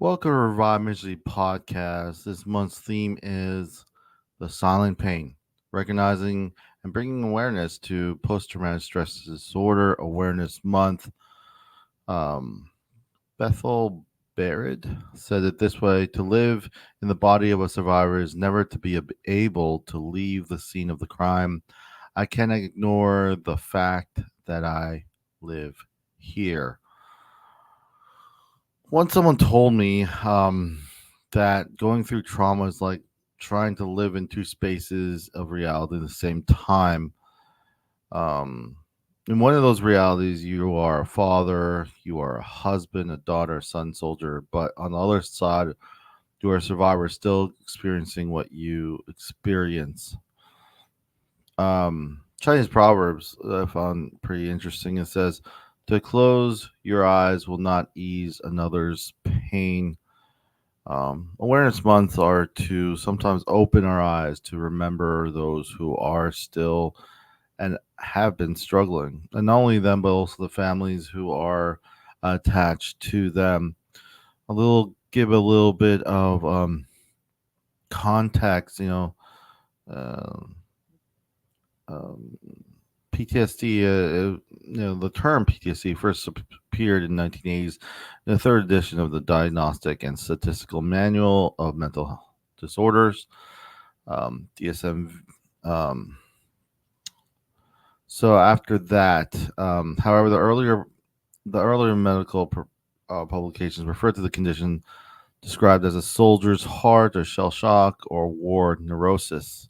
Welcome to Revive Ministries Podcast. This month's theme is the silent pain, recognizing and bringing awareness to Posttraumatic Stress Disorder Awareness Month. Um, Bethel Barrett said it this way: to live in the body of a survivor is never to be able to leave the scene of the crime. I cannot ignore the fact that I live here. Once someone told me that going through trauma is like trying to live in two spaces of reality at the same time. Um, in one of those realities, you are a father, you are a husband, a daughter, a son, soldier, but on the other side, you are a survivor still experiencing what you experience. Chinese proverbs I found pretty interesting. It says, "To close your eyes will not ease another's pain." Awareness months are to sometimes open our eyes to remember those who are still and have been struggling, and not only them, but also the families who are attached to them. Give a little bit of context. Uh, um, PTSD. The term PTSD first appeared in 1980s in the third edition of the Diagnostic and Statistical Manual of Mental Disorders, DSM. Um, so after that, however, the earlier medical publications referred to the condition described as a soldier's heart or shell shock or war neurosis.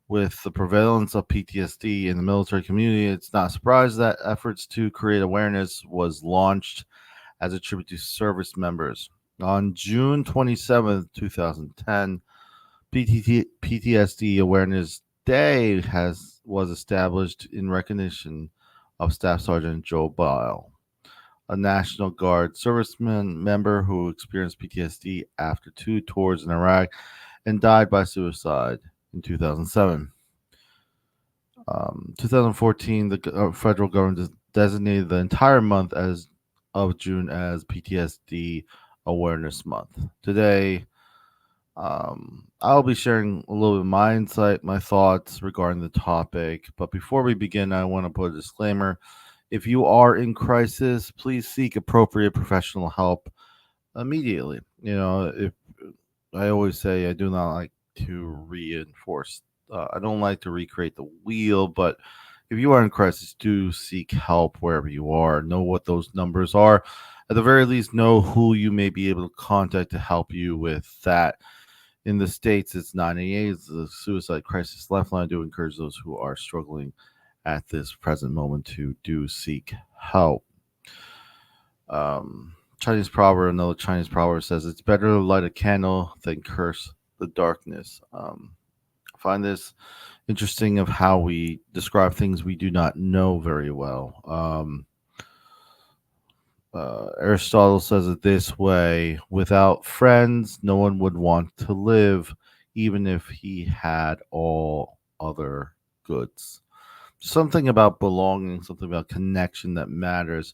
With the prevalence of PTSD in the military community, it's not surprised that efforts to create awareness was launched as a tribute to service members. On June 27th, 2010, PTSD Awareness Day was established in recognition of Staff Sergeant Joe Biel, a National Guard serviceman member who experienced PTSD after two tours in Iraq and died by suicide in 2007. 2014, the federal government designated the entire month as of June as PTSD Awareness Month. Today, I'll be sharing a little bit of my insight, my thoughts regarding the topic. But before we begin, I want to put a disclaimer. If you are in crisis, please seek appropriate professional help immediately. If I always say I do not like to reinforce, I don't like to recreate the wheel, but if you are in crisis, do seek help wherever you are. Know what those numbers are. At the very least, know who you may be able to contact to help you with that. In the States, it's 988, it's the Suicide Crisis Lifeline. I do encourage those who are struggling at this present moment to do seek help. Another Chinese proverb says, it's better to light a candle than curse the darkness. I find this interesting of how we describe things we do not know very well. Aristotle says it this way: without friends, no one would want to live, even if he had all other goods. Something about belonging, something about connection that matters.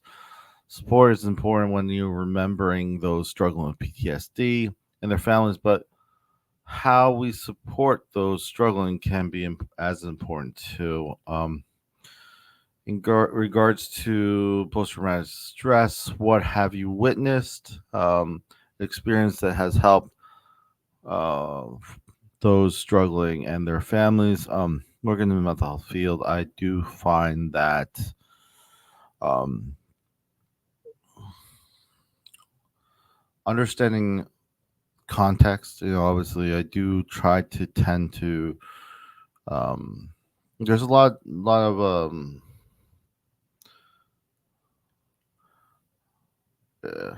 Support is important when you're remembering those struggling with PTSD and their families, but how we support those struggling can be as important too. Regards to post traumatic stress, what have you witnessed? Experience that has helped uh, those struggling and their families. Working in the mental health field, I do find that um, understanding context, obviously, I do try to tend to. Um, there's a lot of uh,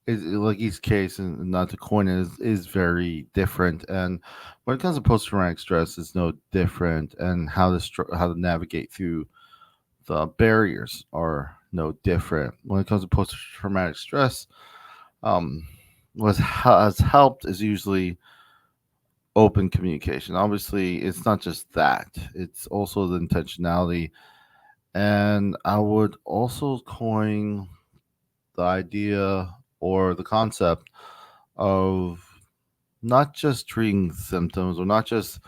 like each case, and not to coin it, is very different. And when it comes to post traumatic stress, it's no different. And how to navigate through the barriers are no different. When it comes to post traumatic stress, um, has helped is usually open communication. Obviously, it's not just that; it's also the intentionality. And I would also coin the idea. or the concept of not just treating symptoms or not just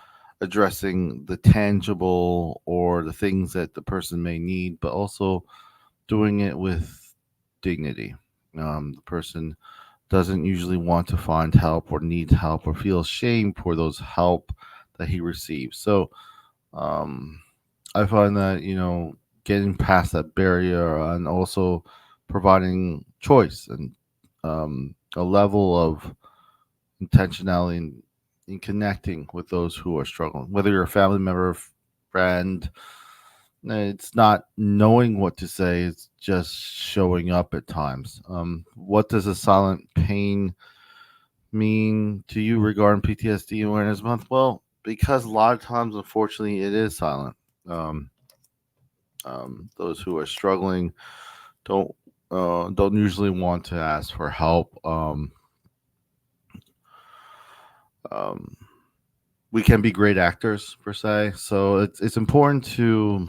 addressing the tangible or the things that the person may need, but also doing it with dignity. The person doesn't usually want to find help or need help or feel shame for those help that he receives. So um, I find that getting past that barrier and also providing choice and a level of intentionality in connecting with those who are struggling, whether you're a family member, friend. It's not knowing what to say; it's just showing up at times. What does a silent pain mean to you regarding PTSD Awareness Month? Well, because a lot of times, unfortunately, it is silent. Um, those who are struggling don't don't usually want to ask for help. Um, we can be great actors per se, so it's important to,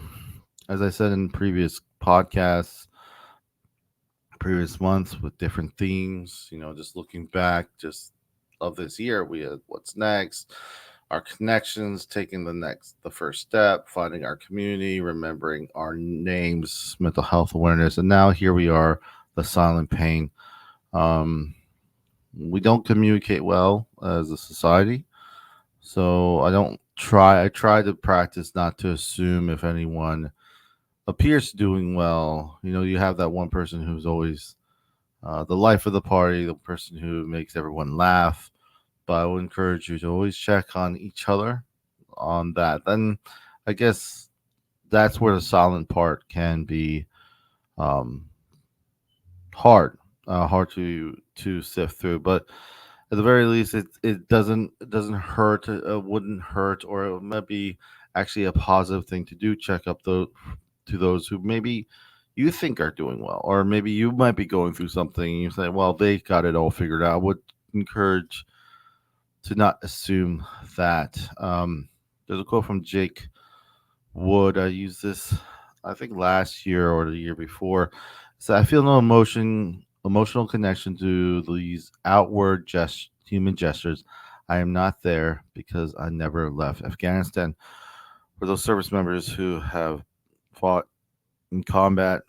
as I said in previous podcasts, previous months with different themes. Just looking back, just of this year, we had what's next, our connections, taking the first step, finding our community, remembering our names, mental health awareness, and now here we are, the silent pain. Um, we don't communicate well as a society, so I try to practice not to assume if anyone appears doing well. You have that one person who's always the life of the party, the person who makes everyone laugh. But I would encourage you to always check on each other on that. Then I guess that's where the silent part can be um, hard, hard to sift through. But at the very least, it doesn't hurt. It wouldn't hurt, or it might be actually a positive thing to do. Check up those to those who maybe you think are doing well, or maybe you might be going through something. And you say, "Well, they got it all figured out." I would encourage to not assume that. There's a quote from Jake Wood. I used this, I think, last year or the year before. So I feel no emotional connection to these outward human gestures. I am not there because I never left Afghanistan. For those service members who have fought in combat,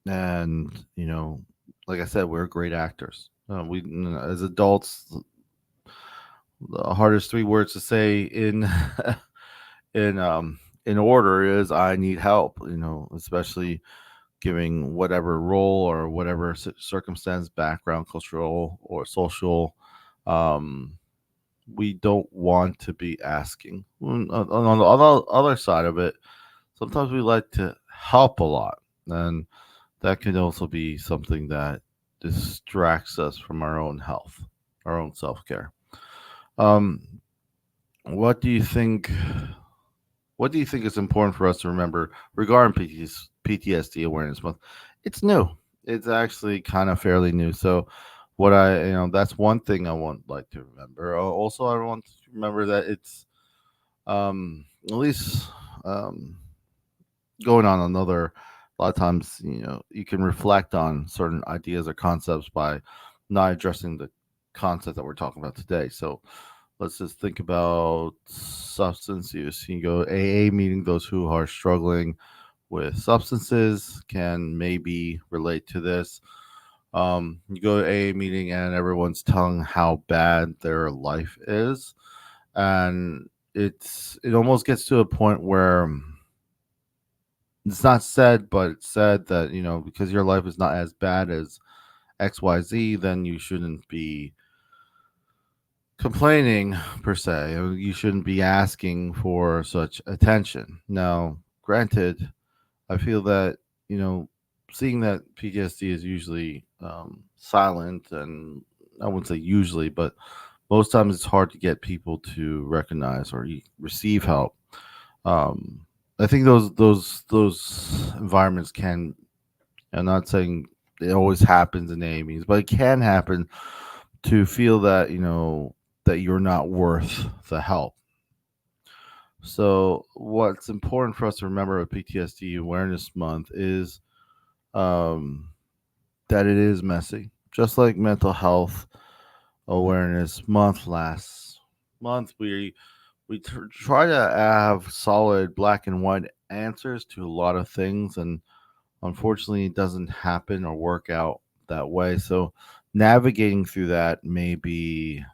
and like I said, we're great actors. We as adults, the hardest three words to say in in in order is I need help. Especially giving whatever role or whatever circumstance, background, cultural or social. Um, we don't want to be asking. On the other side of it, sometimes we like to help a lot, and that can also be something that distracts us from our own health, our own self care. Um, what do you think? What do you think is important for us to remember regarding PTSD Awareness Month? It's new. It's actually kind of fairly new. So, that's one thing I want like to remember. Also, I want to remember that it's at least um, going on another. A lot of times, you can reflect on certain ideas or concepts by not addressing the concept that we're talking about today. So, let's just think about substance use. You can go AA, meaning those who are struggling with substances can maybe relate to this. You go to AA meeting and everyone's telling how bad their life is, and it almost gets to a point where it's not said, but it's said that because your life is not as bad as XYZ, then you shouldn't be complaining per se. You shouldn't be asking for such attention. Now, granted, I feel that seeing that PTSD is usually silent, and I wouldn't say usually, but most times it's hard to get people to recognize or receive help. Um, I think those environments can. I'm not saying it always happens in AMEs, but it can happen to feel that that you're not worth the help. So what's important for us to remember with PTSD Awareness Month is um, that it is messy, just like Mental Health Awareness Month last month, we try to have solid black and white answers to a lot of things, and unfortunately, it doesn't happen or work out that way. So, navigating through that may be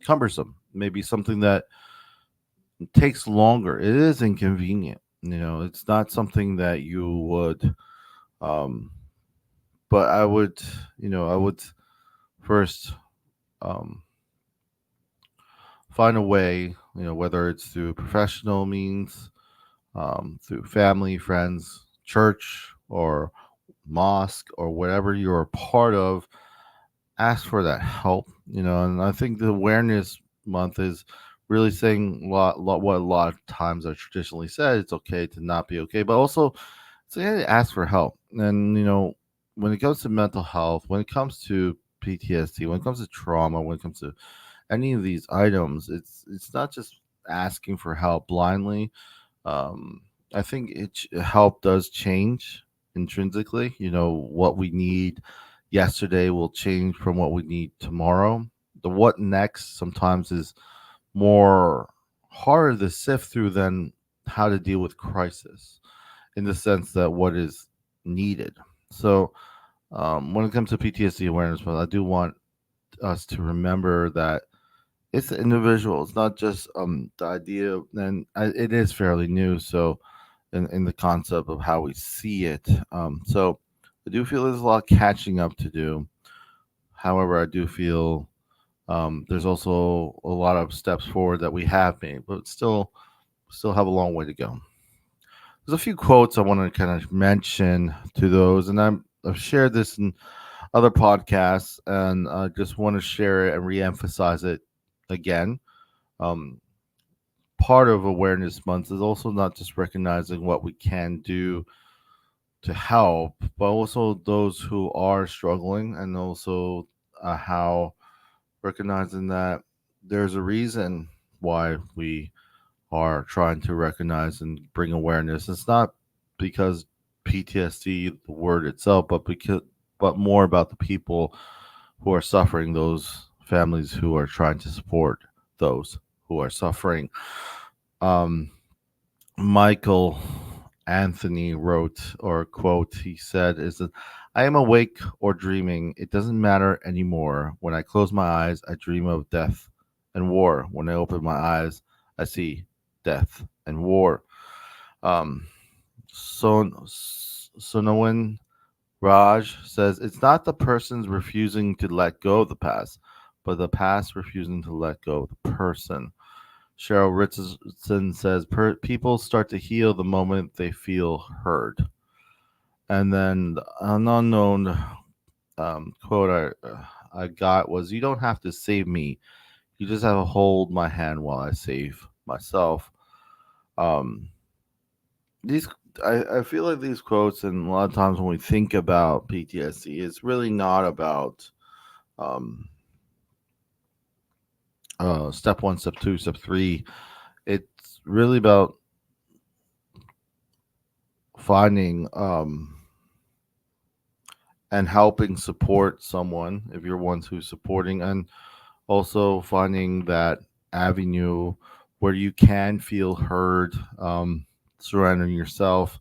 cumbersome, maybe something that takes longer. It is inconvenient. It's not something that you would, um, but I would first um, find a way, whether it's through professional means, through family, friends, church, or mosque, or whatever you're a part of, ask for that help. And I think the awareness month is really saying what a lot of times are traditionally said. It's okay to not be okay, but also it's okay to ask for help. And when it comes to mental health, when it comes to PTSD, when it comes to trauma, when it comes to any of these items, it's not just asking for help blindly. um, I think help does change intrinsically. What we need yesterday will change from what we need tomorrow. The what next sometimes is more harder to sift through than how to deal with crisis, in the sense that what is needed. So, when it comes to PTSD awareness, I do want us to remember that it's the individual. It's not just the idea, and it is fairly new. So, in the concept of how we see it, so I do feel there's a lot of catching up to do. However, I do feel there's also a lot of steps forward that we have made, but still have a long way to go. There's a few quotes I want to kind of mention to those, and I've shared this in other podcasts, and I just want to share it and reemphasize it again. Um, Part of Awareness Month is also not just recognizing what we can do to help, but also those who are struggling, and also how recognizing that there's a reason why we are trying to recognize and bring awareness. It's not because PTSD, the word itself, but more about the people who are suffering, those families who are trying to support those who are suffering. Um, Michael Anthony wrote, or quote he said, is that I am awake or dreaming. It doesn't matter anymore. When I close my eyes, I dream of death and war. When I open my eyes, I see death and war. Um, so Sonowan Raj says it's not the person's refusing to let go of the past, but the past refusing to let go of the person. Cheryl Richardson says people start to heal the moment they feel heard. And then an unknown quote I got was, "You don't have to save me. You just have to hold my hand while I save myself." Um, these I feel like these quotes, and a lot of times when we think about PTSD, it's really not about um, step one, step two, step three. It's really about finding and helping support someone if you're ones who's supporting, and also finding that avenue where you can feel heard, surrounding yourself,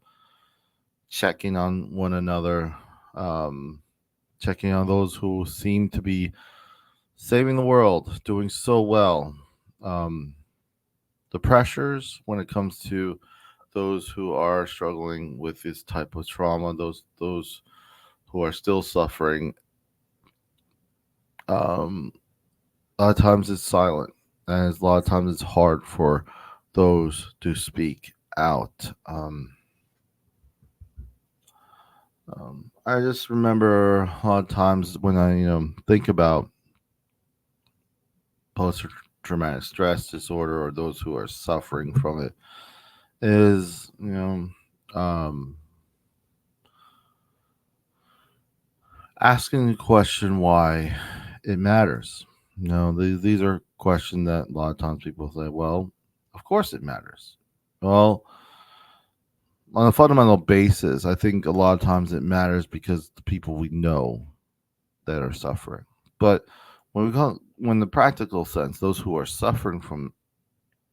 checking on one another, um, checking on those who seem to be saving the world, doing so well. um, the pressures when it comes to those who are struggling with this type of trauma, those who are still suffering, um, a lot of times it's silent, and a lot of times it's hard for those to speak out. I just remember a lot of times when I, think about post traumatic stress disorder, or those who are suffering from it, is, asking the question why it matters. These are questions that a lot of times people say, well, of course it matters. Well, on a fundamental basis, I think a lot of times it matters because the people we know that are suffering. But when the practical sense, those who are suffering from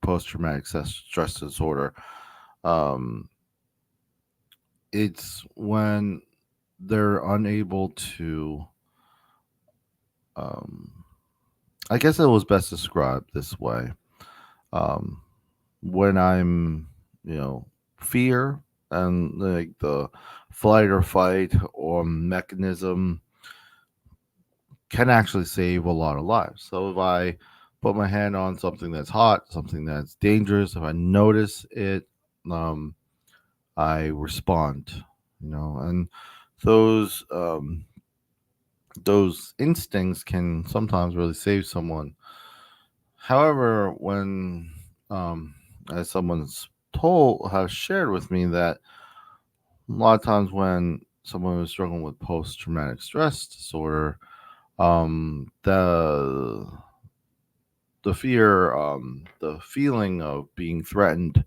post-traumatic stress disorder, um, it's when they're unable to. Um, I guess it was best described this way. Um, when I'm, you know, fear and like the flight or fight or mechanism can actually save a lot of lives. So if I put my hand on something that's hot, something that's dangerous, if I notice it, um, I respond, and those um, those instincts can sometimes really save someone. However, when as someone's told has shared with me that a lot of times when someone is struggling with post traumatic stress disorder, the fear, the feeling of being threatened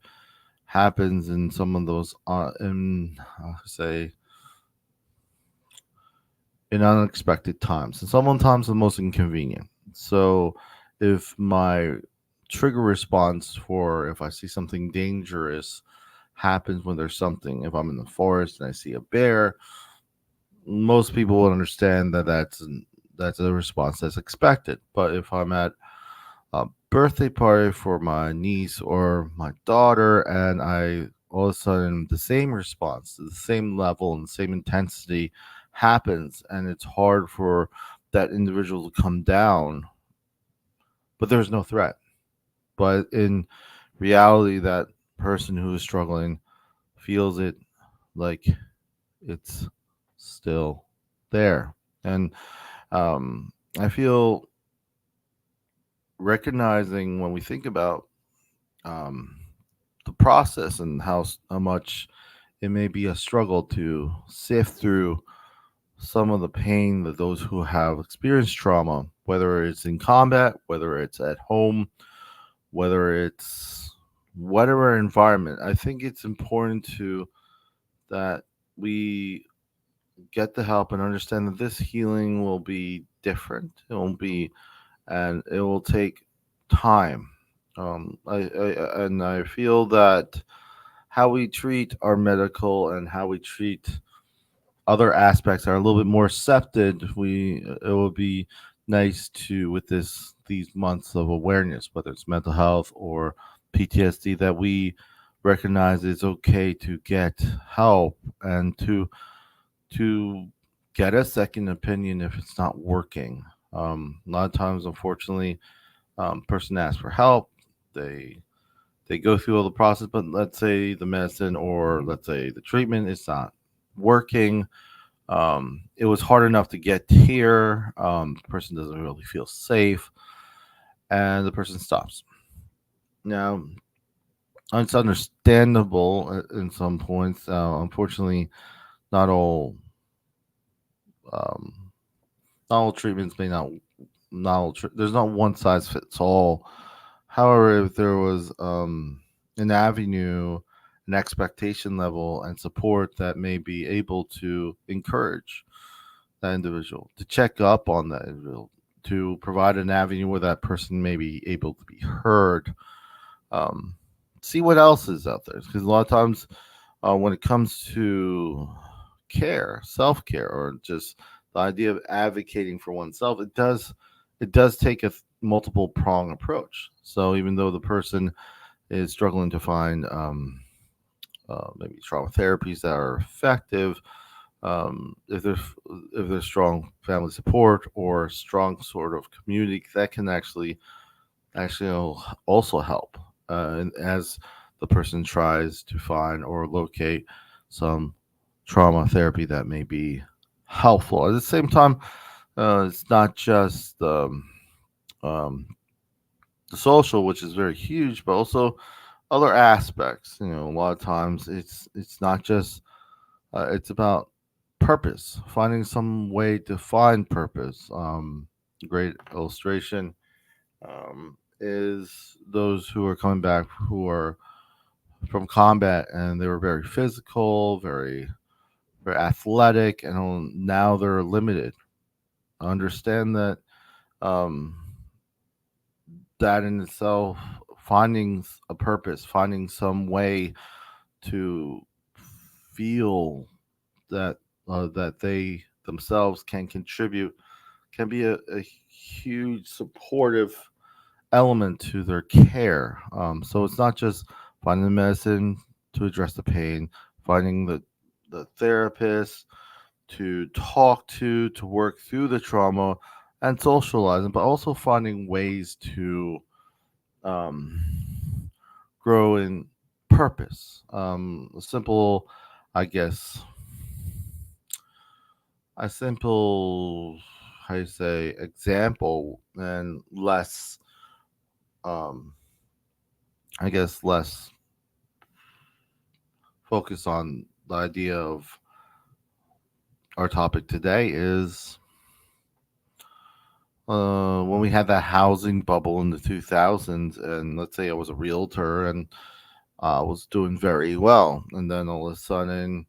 happens in some of those, in say, in unexpected times, and sometimes the most inconvenient. So, if my trigger response for if I see something dangerous happens when there's something, if I'm in the forest and I see a bear, most people will understand that that's a response that's expected. But if I'm at a birthday party for my niece or my daughter, and I all of a sudden the same response, the same level and the same intensity happens, and it's hard for that individual to come down, but there's no threat. But in reality, that person who is struggling feels it like it's still there. And I feel recognizing when we think about um, the process and how much it may be a struggle to sift through some of the pain that those who have experienced trauma, whether it's in combat, whether it's at home, whether it's whatever environment. I think it's important to that we get the help and understand that this healing will be different. It won't be, and it will take time. I feel that how we treat our medical and how we treat other aspects are a little bit more accepted. It would be nice to with these months of awareness, whether it's mental health or PTSD, that we recognize it's okay to get help and to get a second opinion if it's not working. A lot of times, unfortunately, person asks for help. They they go through all the process, but let's say the medicine or let's say the treatment is not working. It was hard enough to get here. The person doesn't really feel safe, and the person stops. Now, it's understandable in some points. Unfortunately, not all um, not all treatments may not all there's not one size fits all. However, if there was an avenue, an expectation level, and support that may be able to encourage that individual, to check up on that individual, to provide an avenue where that person may be able to be heard, um, see what else is out there. Because a lot of times, when it comes to care, self care, or just the idea of advocating for oneself, it does take a multiple prong approach. So even though the person is struggling to find maybe trauma therapies that are effective, if there's strong family support or strong sort of community that can actually also help, and as the person tries to find or locate some trauma therapy that may be helpful. At the same time, it's not just um, the social, which is very huge, but also other aspects. A lot of times it's not just it's about purpose, finding some way to find purpose. Great illustration is those who are coming back who are from combat and they were very physical, very very athletic, and now they're limited. understand that um, that in itself, finding a purpose, finding some way to feel that that they themselves can contribute can be a huge supportive element to their care. So it's not just finding the medicine to address the pain, finding the therapist to talk to work through the trauma and socializing, but also finding ways to um, grow in purpose. A simple, I guess, a simple, how you say, example and less, um, I guess, less focus on the idea of our topic today is when we had that housing bubble in the 2000s, and let's say I was a realtor and was doing very well, and then all of a sudden,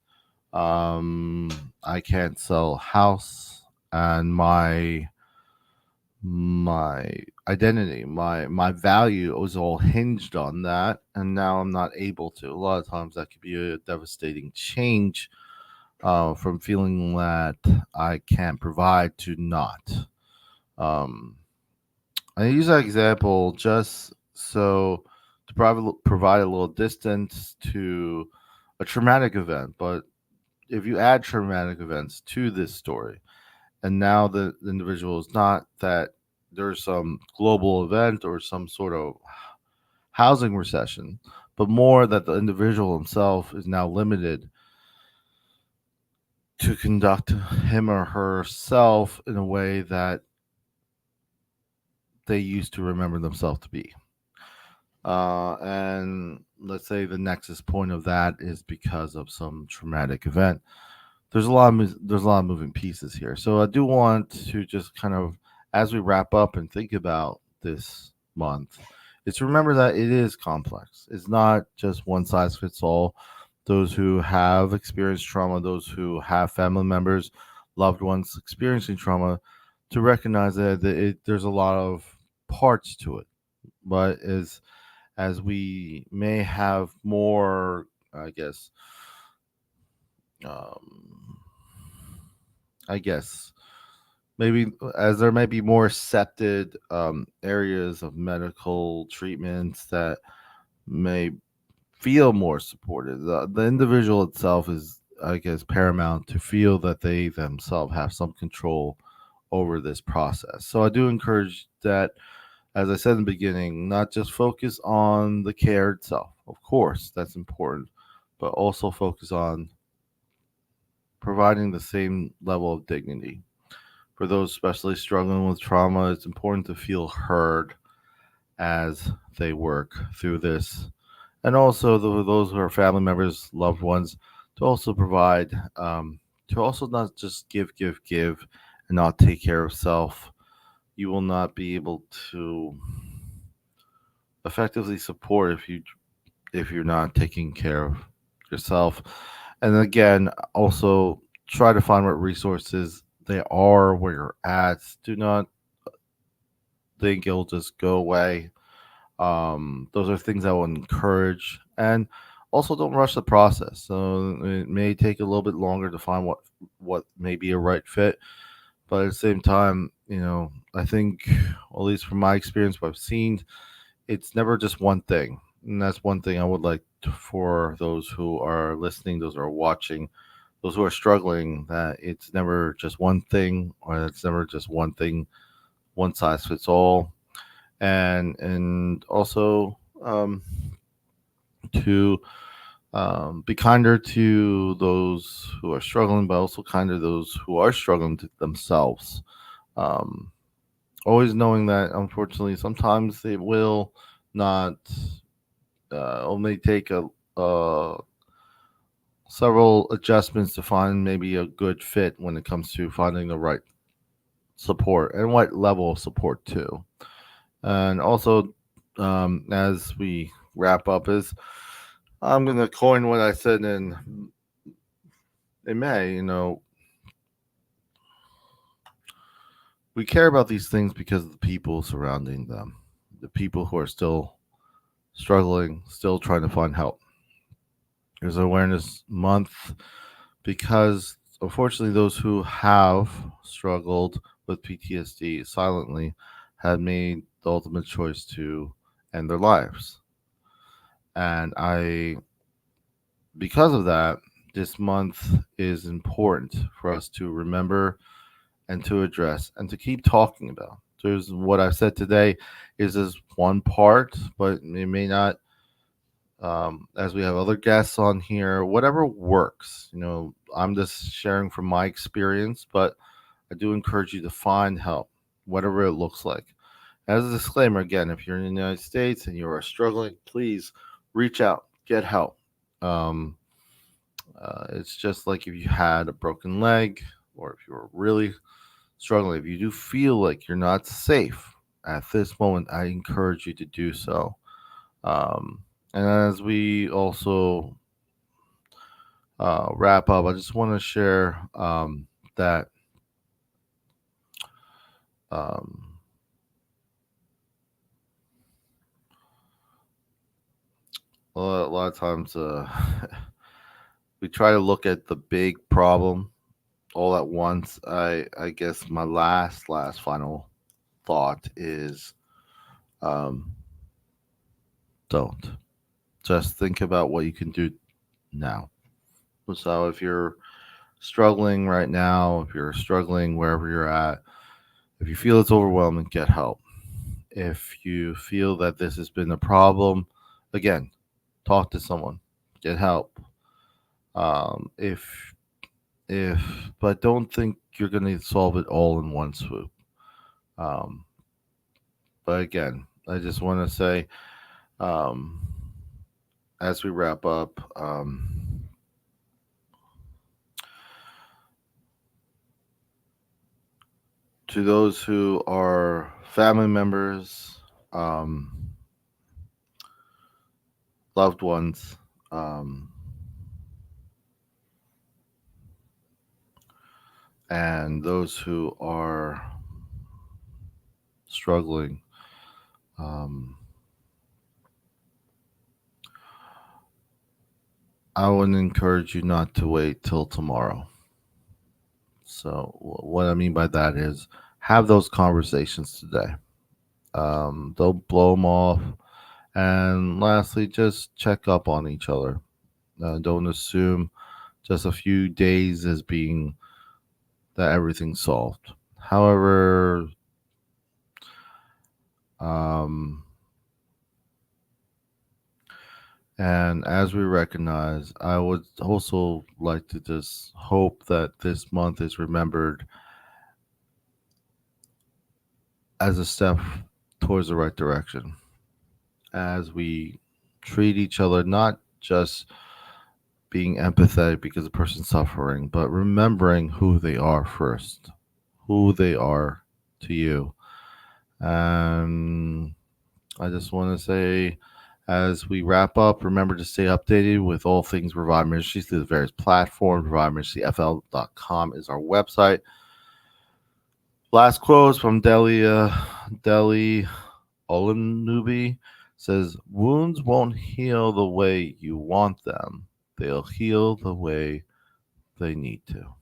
um, I can't sell a house, and my identity, my value was all hinged on that, and now I'm not able to. A lot of times, that could be a devastating change from feeling that I can't provide to not. Um, I use that example just so to provide a little distance to a traumatic event. But if you add traumatic events to this story, and now the individual is not that there's some global event or some sort of housing recession, but more that the individual himself is now limited to conduct him or herself in a way that they used to remember themselves to be. And let's say the nexus point of that is because of some traumatic event. There's a lot of moving pieces here. So I do want to just kind of, as we wrap up and think about this month, is to remember that it is complex. It's not just one size fits all. Those who have experienced trauma, those who have family members, loved ones experiencing trauma, to recognize that there's a lot of parts to it. But as we may have more, I guess, um, I guess maybe as there may be more accepted areas of medical treatments that may feel more supported. The individual itself is, I guess, paramount to feel that they themselves have some control over this process. So I do encourage that, as I said in the beginning, not just focus on the care itself. Of course, that's important, but also focus on providing the same level of dignity. For those especially struggling with trauma, it's important to feel heard as they work through this. And also, those who are family members, loved ones, to also provide, to also not just give, and not take care of self. You will not be able to effectively support if you're not taking care of yourself. And again, also try to find what resources they are where you're at. Do not think it'll just go away. Those are things I would encourage, and also don't rush the process. So it may take a little bit longer to find what may be a right fit, but at the same time, I think, at least from my experience, what I've seen, it's never just one thing. And that's one thing I would like for those who are listening, those who are watching, those who are struggling, that it's never just one thing, or it's never just one thing, one size fits all. And also, to be kinder to those who are struggling, but also kinder to those who are struggling to themselves. Um, Always knowing that, unfortunately, sometimes it will not only take several adjustments to find maybe a good fit when it comes to finding the right support and what level of support too. And also, as we wrap up, is I'm gonna coin what I said in May. We care about these things because of the people surrounding them, the people who are still struggling, still trying to find help. There's Awareness Month because, unfortunately, those who have struggled with PTSD silently had made the ultimate choice to end their lives. And because of that, this month is important for us to remember and to address and to keep talking about. There's what I've said today is as one part, but it may not. As we have other guests on here, whatever works. I'm just sharing from my experience, but I do encourage you to find help, whatever it looks like. As a disclaimer, again, if you're in the United States and you are struggling, please reach out, get help. Um, it's just like if you had a broken leg or if you're really struggling, if you do feel like you're not safe at this moment, I encourage you to do so. Um, and as we also wrap up, I just want to share that um, a lot of times we try to look at the big problem all at once. I guess my last final thought is um, don't. Just think about what you can do now. So if you're struggling right now, if you're struggling wherever you're at, if you feel it's overwhelming, get help. If you feel that this has been a problem, again, talk to someone, get help. If but don't think you're going to solve it all in one swoop. Um, but again, I just want to say, um, as we wrap up, to those who are family members, um, loved ones, um, and those who are struggling, um, I would encourage you not to wait till tomorrow. So, what I mean by that is have those conversations today. Don't blow them off. And lastly, just check up on each other. Don't assume just a few days as being that everything's solved. However, um, and as we recognize, I would also like to just hope that this month is remembered as a step towards the right direction. As we treat each other, not just being empathetic because the person's suffering, but remembering who they are first, who they are to you. And I just want to say, as we wrap up, remember to stay updated with all things Revive Ministries through the various platforms. ReviveMinistryFL.com is our website. Last quotes from Delhi Olunubi says, "Wounds won't heal the way you want them; they'll heal the way they need to."